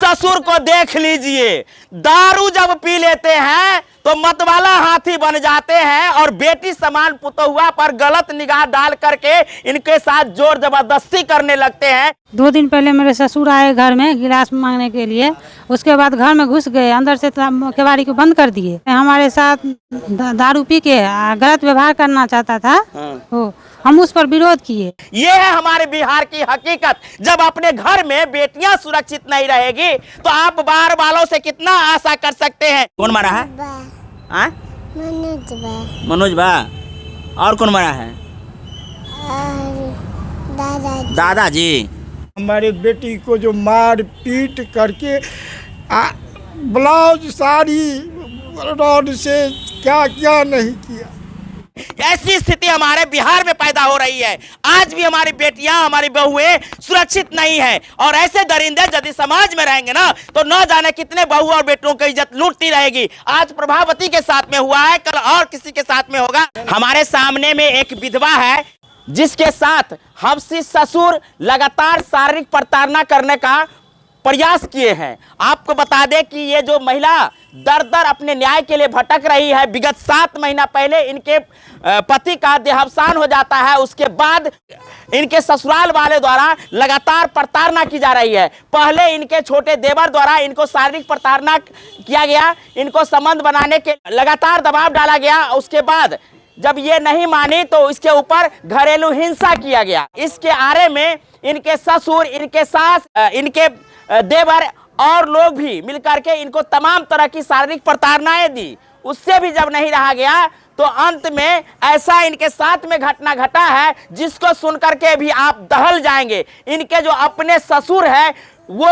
ससुर को देख लीजिए, दारू जब पी लेते हैं तो मतवाला हाथी बन जाते हैं और बेटी समान पुतहुआ पर गलत निगाह डाल करके इनके साथ जोर जबरदस्ती करने लगते हैं। 2 दिन पहले मेरे ससुर आए घर में गिलास मांगने के लिए, उसके बाद घर में घुस गए, अंदर से केवाड़ी को बंद कर दिए। हमारे साथ दारू पी के गलत व्यवहार करना चाहता था। हम उस पर विरोध किए। ये है हमारे बिहार की हकीकत। जब अपने घर में बेटियां सुरक्षित नहीं रहेगी तो आप बाहर वालों से कितना आशा कर सकते हैं। कौन मारा है? मनोज बा। और कौन मारा है? दादाजी। हमारे बेटी को जो मार पीट करके ब्लाउज साड़ी रॉड से क्या क्या नहीं किया। ऐसी स्थिति हमारे बिहार में पैदा हो रही है। आज भी हमारी बेटियां, हमारी बहुएं सुरक्षित नहीं है और ऐसे दरिंदे यदि समाज में रहेंगे ना तो न जाने कितने बहू और बेटों की इज्जत लूटती रहेगी। आज प्रभावती के साथ में हुआ है, कल और किसी के साथ में होगा। हमारे सामने में एक विधवा है जिसके साथ हफ्सी ससुर लगातार शारीरिक प्रताड़ना करने का प्रयास किए हैं। आपको बता दें कि ये जो महिला दर दर अपने न्याय के लिए भटक रही है। विगत 7 महीना पहले इनके पति का देहावसान हो जाता है, उसके बाद इनके ससुराल वाले द्वारा लगातार प्रताड़ना की जा रही है। पहले इनके छोटे देवर द्वारा इनको शारीरिक प्रताड़ना किया गया, इनको संबंध बनाने के लगातार दबाव डाला गया। उसके बाद जब ये नहीं मानी तो इसके ऊपर घरेलू हिंसा किया गया। इसके आरे में इनके ससुर, इनके सास, इनके देवर और लोग भी मिलकर के इनको तमाम तरह की शारीरिक प्रताड़नाएं दी। उससे भी जब नहीं रहा गया तो अंत में ऐसा इनके साथ में घटना घटा है जिसको सुनकर के भी आप दहल जाएंगे। इनके जो अपने ससुर है वो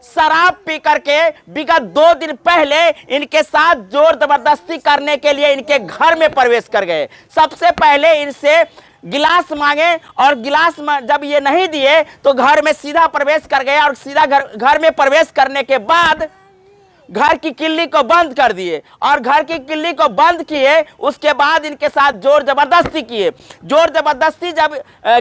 शराब पी करके विगत 2 दिन पहले इनके साथ जोर जबरदस्ती करने के लिए इनके घर में प्रवेश कर गए। सबसे पहले इनसे गिलास मांगे और गिलास जब ये नहीं दिए तो घर में सीधा प्रवेश कर गए और सीधा घर में प्रवेश करने के बाद घर की किल्ली को बंद कर दिए और घर की किल्ली को बंद किए। उसके बाद इनके साथ जोर जबरदस्ती किए। जोर जबरदस्ती जब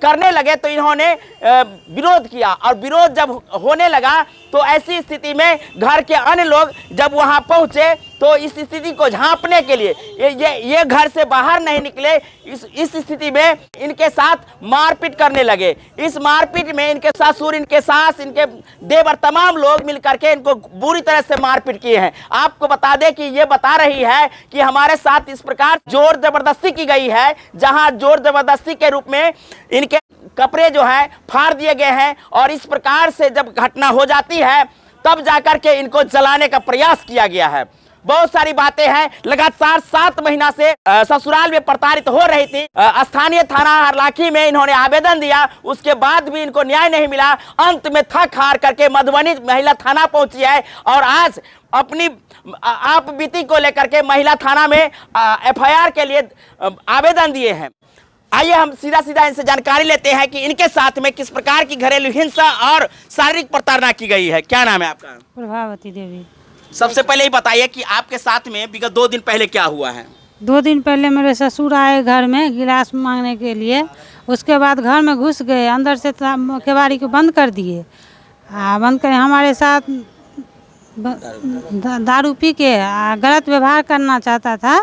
करने लगे तो इन्होंने विरोध किया और विरोध जब होने लगा तो ऐसी स्थिति में घर के अन्य लोग जब वहां पहुंचे तो इस स्थिति को झांपने के लिए ये घर से बाहर नहीं निकले। इस स्थिति में इनके साथ मारपीट करने लगे। इस मारपीट में इनके ससुर, इनके सास, इनके देवर तमाम लोग मिलकर के इनको बुरी तरह से मारपीट किए हैं। आपको बता दें कि ये बता रही है कि हमारे साथ इस प्रकार जोर जबरदस्ती की गई है, जहां जोर जबरदस्ती के रूप में इनके कपड़े जो है फाड़ दिए गए हैं और इस प्रकार से जब घटना हो जाती है तब जाकर के इनको जलाने का प्रयास किया गया है। बहुत सारी बातें हैं। लगातार 7 महीना से ससुराल में प्रताड़ित हो रही थी। स्थानीय थाना हरलाखी में इन्होंने आवेदन दिया, उसके बाद भी इनको न्याय नहीं मिला। अंत में थक हार करके मधुबनी महिला थाना पहुंची है और आज अपनी आप बीती को लेकर के महिला थाना में FIR के लिए आवेदन दिए हैं। आइए हम सीधा सीधा इनसे जानकारी लेते हैं कि इनके साथ में किस प्रकार की घरेलू हिंसा और शारीरिक प्रताड़ना की गई है। क्या नाम है आपका? प्रभावती देवी। सबसे पहले ही बताइए कि आपके साथ में विगत 2 दिन पहले क्या हुआ है? 2 दिन पहले मेरे ससुर आए घर में गिलास मांगने के लिए, उसके बाद घर में घुस गए, अंदर से केवाड़ी को बंद कर दिए। बंद कर हमारे साथ दारू पी के गलत व्यवहार करना चाहता था।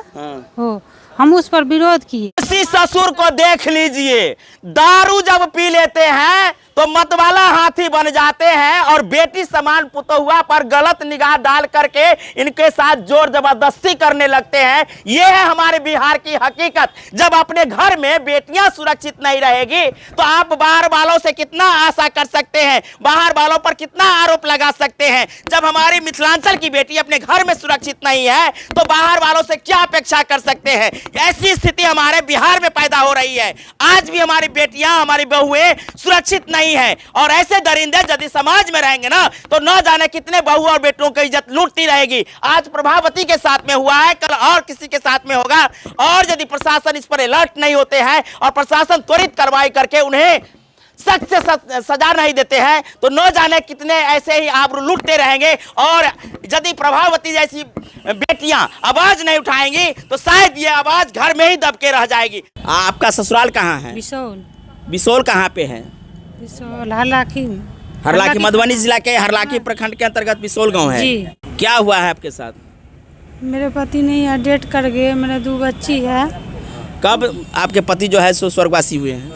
हम उस पर विरोध किए। इसी ससुर को देख लीजिए, दारू जब पी लेते हैं तो मतवाला हाथी बन जाते हैं और बेटी समान पुतहुआ पर गलत निगाह डाल करके इनके साथ जोर जबरदस्ती करने लगते हैं। ये है हमारे बिहार की हकीकत। जब अपने घर में बेटियां सुरक्षित नहीं रहेगी तो आप बाहर वालों से कितना आशा कर सकते हैं, बाहर वालों पर कितना आरोप लगा सकते हैं। जब हमारी मिथिलांचल की बेटी अपने घर में सुरक्षित नहीं है तो बाहर वालों से क्या अपेक्षा कर सकते हैं। ऐसी स्थिति हमारे बिहार में पैदा हो रही है। आज भी हमारी बेटियां, हमारी बहुएं सुरक्षित नहीं है और ऐसे दरिंदे यदि समाज में रहेंगे ना तो न जाने कितने बहू और बेटों की इज्जत लूटती रहेगी। आज प्रभावती के साथ में हुआ है, कल और किसी के साथ में होगा। और यदि प्रशासन इस पर अलर्ट नहीं होते हैं और प्रशासन त्वरित कार्रवाई करके उन्हें सख्त से सजा नहीं देते हैं तो न जाने कितने ऐसे ही आबरू लूटते रहेंगे। और यदि प्रभावती जैसी बेटियां आवाज नहीं उठाएंगी तो शायद ये आवाज घर में ही दब के रह जाएगी। आपका ससुराल कहाँ है? बिसौल। बिसौल कहाँ पे है? बिसौल हरलाखी। हरलाखी मधुबनी जिला के हरलाखी प्रखंड के अंतर्गत बिसोल गांव है। जी। क्या हुआ है आपके साथ? मेरे पति नहीं है, डेट कर गए। मेरे 2 बच्ची है। कब आपके पति जो है सो स्वर्गवासी हुए हैं?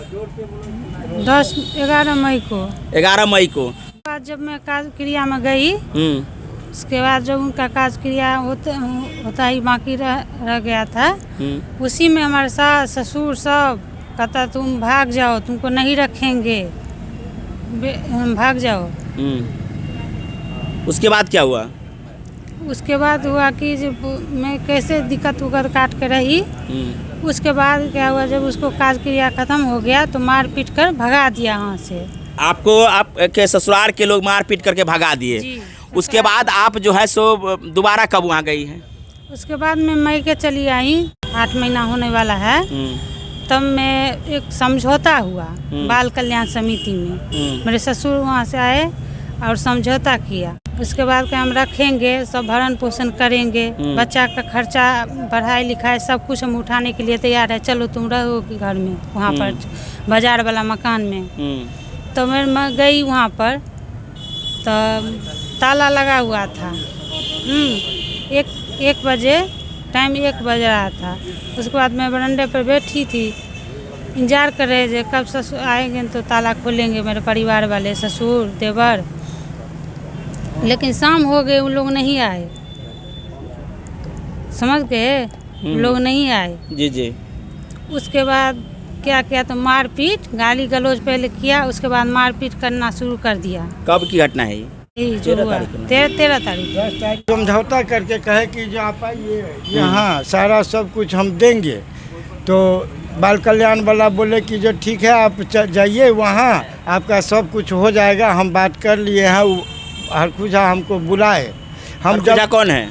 11 मई को। 11 मई को। बाद जब मैं काज क्रिया में गई, उसके बाद जब उनका काज क्रिया होता ही बाकी रह गया था, उसी में हमारे सास ससुर सब कहता तुम भाग जाओ, तुमको नहीं रखेंगे, भाग जाओ। उसके बाद क्या हुआ? उसके बाद हुआ कि जब मैं कैसे दिक्कत उक्कत काट के रही, उसके बाद क्या हुआ, जब उसको काज क्रिया खत्म हो गया तो मार पीट कर भगा दिया वहाँ से। आपको आपके ससुराल के लोग मार पीट करके भगा दिए। उसके बाद आप जो है सो दोबारा कब वहाँ गई हैं? उसके बाद मैं मई के चली आई, 8 महीना होने वाला है। तब मैं एक समझौता हुआ बाल कल्याण समिति में, मेरे ससुर वहाँ से आए और समझौता किया। उसके बाद के हम रखेंगे, सब भरण पोषण करेंगे, बच्चा का खर्चा पढ़ाई लिखाई सब कुछ हम उठाने के लिए तैयार है, चलो तुम रहो घर में, वहाँ पर बाजार वाला मकान में। तो मैं गई वहाँ पर, तो ताला लगा हुआ था। 1 बजे टाइम 1 बज रहा था। उसके बाद मैं बरंडे पर बैठी थी, इंतजार कर रहे थे कब ससुर आएंगे तो ताला खोलेंगे, मेरे परिवार वाले ससुर देवर। लेकिन शाम हो गए, उन लोग नहीं आए, समझ गए, लोग नहीं आए। जी जी। उसके बाद क्या किया तो मारपीट, गाली गलौज पहले किया, उसके बाद मारपीट करना शुरू कर दिया। कब की घटना है ये? जो हुआ 13 तारीख। समझौता करके कहे कि जो आप आइए यहाँ सारा सब कुछ हम देंगे, तो बाल कल्याण वाला बोले कि जो ठीक है आप जाइए वहाँ, आपका सब कुछ हो जाएगा, हम बात कर लिए हैं। हरखुजा हमको बुलाए, हम जब कौन है?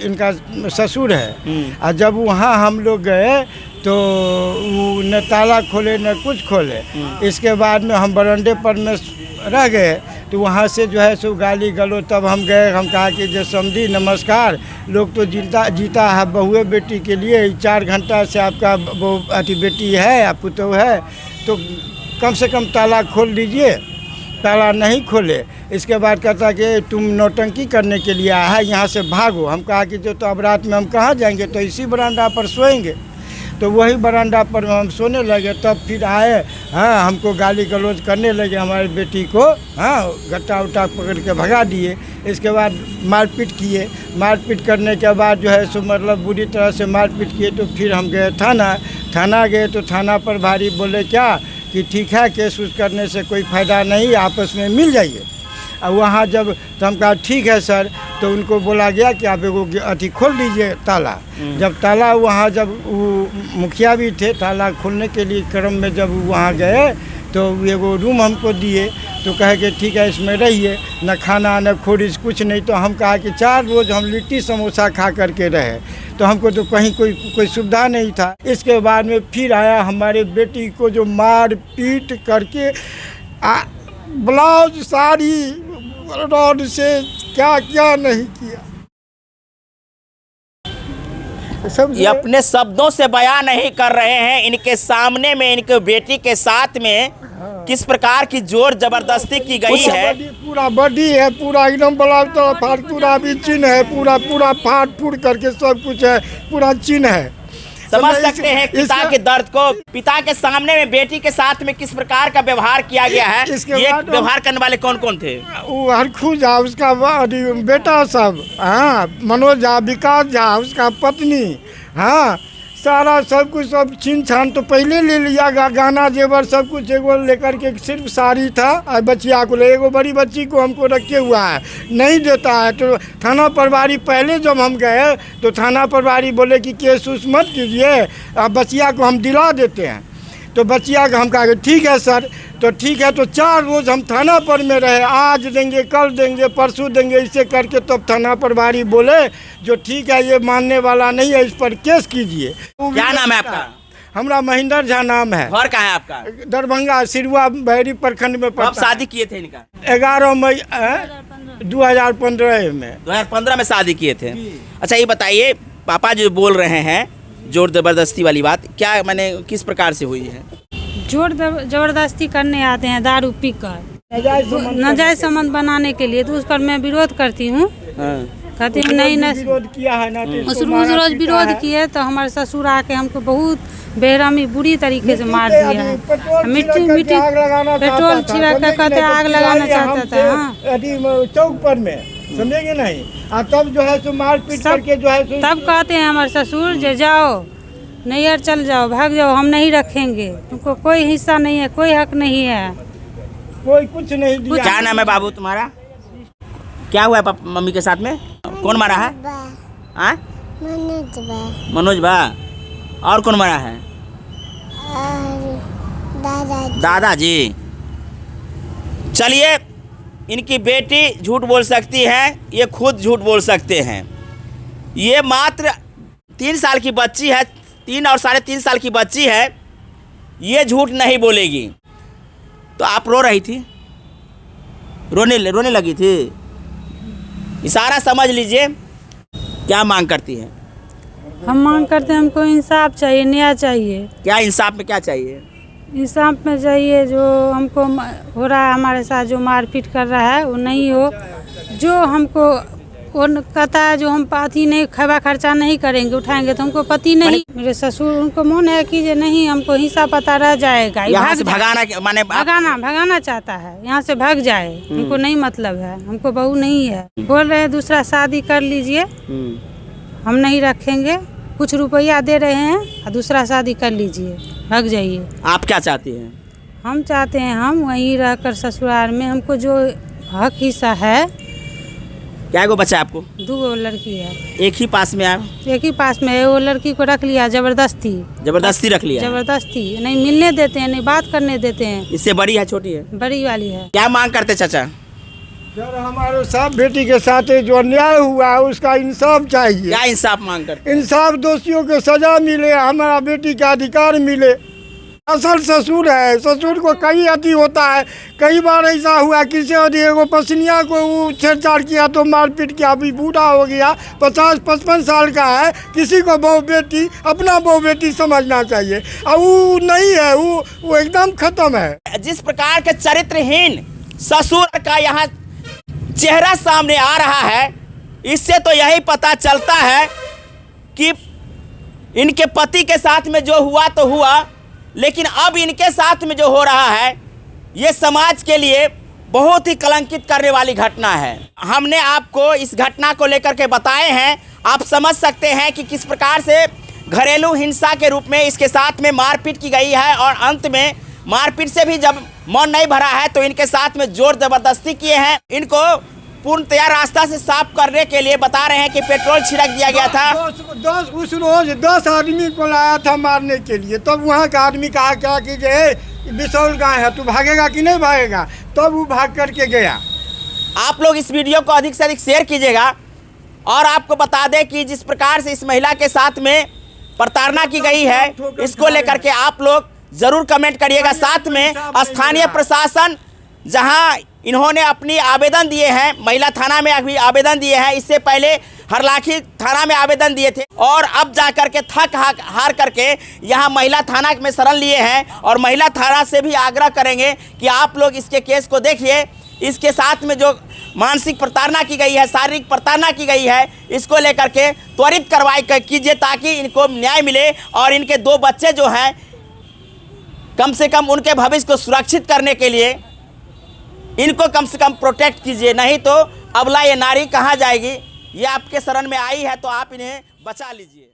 इनका ससुर है। और जब वहाँ हम लोग गए तो वो न ताला खोले न कुछ खोले। इसके बाद में हम बरंडे पर में रह गए, तो वहाँ से जो है सो गाली गलो। तब हम गए, हम कहा कि जो समझी नमस्कार, लोग तो जीता है बहुए बेटी के लिए, 4 घंटा से आपका वो अति बेटी है या पुतौ है, तो कम से कम ताला खोल दीजिए। ताला नहीं खोले। इसके बाद कहता कि तुम नौटंकी करने के लिए आया है, यहाँ से भागो। हम कहा कि जो तो अब रात में हम कहाँ जाएंगे, तो इसी बरामदा पर सोएंगे। तो वही बरामदा पर हम सोने लगे। तब फिर आए, हाँ, हमको गाली गलौज करने लगे, हमारी बेटी को, हाँ, गट्टा उट्टा पकड़ के भगा दिए। इसके बाद मारपीट किए। मारपीट करने के बाद जो है सो मतलब बुरी तरह से मारपीट किए। तो फिर हम गए थाना गए, तो थाना पर भारी बोले क्या कि ठीक है, केस उस करने से कोई फ़ायदा नहीं, आपस में मिल जाइए। और वहाँ जब तो हम कहा ठीक है सर, तो उनको बोला गया कि आप एगो अथी खोल दीजिए ताला। जब ताला वहाँ जब वो मुखिया भी थे, ताला खोलने के लिए क्रम में जब वहाँ गए तो एगो रूम हमको दिए। तो कहे कि ठीक है इसमें रहिए, न खाना न खोरिज कुछ नहीं। तो हम कहा कि 4 रोज़ हम लिट्टी समोसा खा करके रहे, तो हमको तो कहीं कोई सुविधा नहीं था। इसके बाद में फिर आया, हमारे बेटी को जो मार पीट करके ब्लाउज साड़ी रॉड से क्या क्या नहीं किया। ये अपने शब्दों से बयान नहीं कर रहे हैं, इनके सामने में इनके बेटी के साथ में किस प्रकार की जोर जबरदस्ती की गई है। पूरा बॉडी है, पूरा एकदम ब्लाउज तो फाड़, पूरा भी चिन्ह है, पूरा फाड़ फूड़ करके सब कुछ है, पूरा चिन्ह है। समझ सकते हैं पिता के दर्द को। पिता के सामने में बेटी के साथ में किस प्रकार का व्यवहार किया गया है। ये व्यवहार करने वाले कौन कौन थे? वो हरखू झा, उसका बेटा सब, हाँ, मनोज झा, विकास झा, उसका पत्नी, हाँ, सारा सब कुछ सब छीन छान तो पहले ले लिया। गाना जेवर सब कुछ एगो लेकर के, सिर्फ साड़ी था और बच्चिया को ले, एगो बड़ी बच्ची को हमको रखे हुआ है, नहीं देता है। तो थाना प्रभारी पहले जब हम गए तो थाना प्रभारी बोले कि केस उस मत कीजिए, अब बच्चिया को हम दिला देते हैं। तो बच्चिया को हम कहा ठीक है सर, तो ठीक है। तो 4 रोज़ हम थाना पर में रहे, आज देंगे, कल देंगे, परसों देंगे, इसे करके तब थाना प्रभारी बोले जो ठीक है ये मानने वाला नहीं है, इस पर केस कीजिए। क्या नाम है आपका? हमारा महेंद्र झा नाम है। घर कहाँ है आपका? दरभंगा सिरुआ बहरी प्रखंड में पड़ता। कब शादी किए थे इनका? 11 मई 2015 में। 2015 में शादी किए थे। अच्छा ये बताइए, पापा जो बोल रहे हैं जोर जबरदस्ती वाली बात, क्या मैंने किस प्रकार से हुई है? जोर जबरदस्ती करने आते हैं दारू पीकर। नाजायज संबंध बनाने के लिए, तो उस पर मैं विरोध करती हूँ। कहती हूँ नहीं न विरोध किया है ना, उस रोज विरोध किए तो हमारे ससुर आके हमको बहुत बेरहमी बुरी तरीके से मार दिया है। मिट्टी पेट्रोल छिड़क कर कहते आग लगाना चाहता था। हाँ चौक पर में, समझेंगे नहीं। तब जो है सो मारपीट करके जो है तब कहते हैं हमारे ससुर जे जाओ नैहर चल जाओ, भाग जाओ, हम नहीं रखेंगे, तुमको कोई हिस्सा नहीं है, कोई हक नहीं है, कोई कुछ नहीं दिया। क्या नाम है बाबू तुम्हारा? क्या हुआ है मम्मी के साथ में? कौन मारा है? मनोज बा। और कौन मारा है? दादाजी। चलिए, इनकी बेटी झूठ बोल सकती है, ये खुद झूठ बोल सकते हैं। ये मात्र 3 साल की बच्ची है, 3 और 3.5 साल की बच्ची है, ये झूठ नहीं बोलेगी। तो आप रो रही थी, रोने लगी थी, इशारा समझ लीजिए। क्या मांग करती है? हम मांग करते हैं हमको इंसाफ चाहिए, न्याय चाहिए। क्या इंसाफ में क्या चाहिए? इंसाफ में चाहिए जो हमको हो रहा है हमारे साथ, जो मारपीट कर रहा है वो नहीं हो। जो हमको वो कहता है जो हम पति नहीं खबा खर्चा नहीं करेंगे, उठाएंगे, तो हमको पति नहीं। मेरे ससुर उनको मन है कि जे नहीं हमको हिस्सा पता रह जाएगा, यहाँ से भगाना माने भगाना चाहता है, यहाँ से भाग जाए, हमको नहीं मतलब है, हमको बहू नहीं है। बोल रहे हैं दूसरा शादी कर लीजिए, हम नहीं रखेंगे, कुछ रुपया दे रहे हैं और दूसरा शादी कर लीजिए, भाग जाइए। आप क्या चाहती हैं? हम चाहते हैं हम वहीं रहकर ससुराल में हमको जो हक हिस्सा है। क्या गो बच्चा आपको? 2 लड़की है। एक ही पास में आप? एक ही पास में है। वो लड़की को रख लिया जबरदस्ती रख लिया? जबरदस्ती नहीं मिलने देते हैं, नहीं बात करने देते हैं। इससे बड़ी है छोटी है? बड़ी वाली है। क्या मांग करते चाचा? सर हमारे साथ बेटी के साथ जो अन्याय हुआ है उसका इंसाफ चाहिए। क्या इंसाफ मांग करते? इंसाफ, दोषियों को सजा मिले, हमारा बेटी का अधिकार मिले। असल ससुर है, ससुर को कई अति होता है। कई बार ऐसा हुआ किसी को पसनिया को छेड़छाड़ किया तो मारपीट किया, अभी बूढ़ा हो गया, 50-55 साल का है। किसी को बहू बेटी अपना बहू बेटी समझना चाहिए, और वो नहीं है, वो एकदम खत्म है। जिस प्रकार के चरित्रहीन ससुर का यहाँ चेहरा सामने आ रहा है, इससे तो यही पता चलता है कि इनके पति के साथ में जो हुआ तो हुआ, लेकिन अब इनके साथ में जो हो रहा है ये समाज के लिए बहुत ही कलंकित करने वाली घटना है। हमने आपको इस घटना को लेकर के बताए हैं, आप समझ सकते हैं कि किस प्रकार से घरेलू हिंसा के रूप में इसके साथ में मारपीट की गई है, और अंत में मारपीट से भी जब मन नहीं भरा है तो इनके साथ में जोर जबरदस्ती किए हैं। इनको पूर्णतया रास्ता से साफ करने के लिए बता रहे हैं कि पेट्रोल छिड़क दिया गया था। उस रोज 10 आदमी को लाया था मारने के लिए, तब वहाँ का आदमी कहा क्या कि बिसौल गाय है, तू भागेगा कि नहीं भागेगा, तब वो भाग करके गया। आप लोग इस वीडियो को अधिक से अधिक शेयर कीजिएगा, और आपको बता दें कि जिस प्रकार से इस महिला के साथ में प्रताड़ना की गई है, इसको लेकर के आप लोग जरूर कमेंट करिएगा। साथ में स्थानीय प्रशासन जहां इन्होंने अपनी आवेदन दिए हैं, महिला थाना में अभी आवेदन दिए हैं, इससे पहले हरलाखी थाना में आवेदन दिए थे, और अब जा करके थक हार करके यहाँ महिला थाना में शरण लिए हैं। और महिला थाना से भी आग्रह करेंगे कि आप लोग इसके केस को देखिए, इसके साथ में जो मानसिक प्रताड़ना की गई है, शारीरिक प्रताड़ना की गई है, इसको लेकर के त्वरित कार्रवाई कीजिए ताकि इनको न्याय मिले, और इनके 2 बच्चे जो हैं कम से कम उनके भविष्य को सुरक्षित करने के लिए इनको कम से कम प्रोटेक्ट कीजिए, नहीं तो अबला ये नारी कहाँ जाएगी। ये आपके शरण में आई है तो आप इन्हें बचा लीजिए।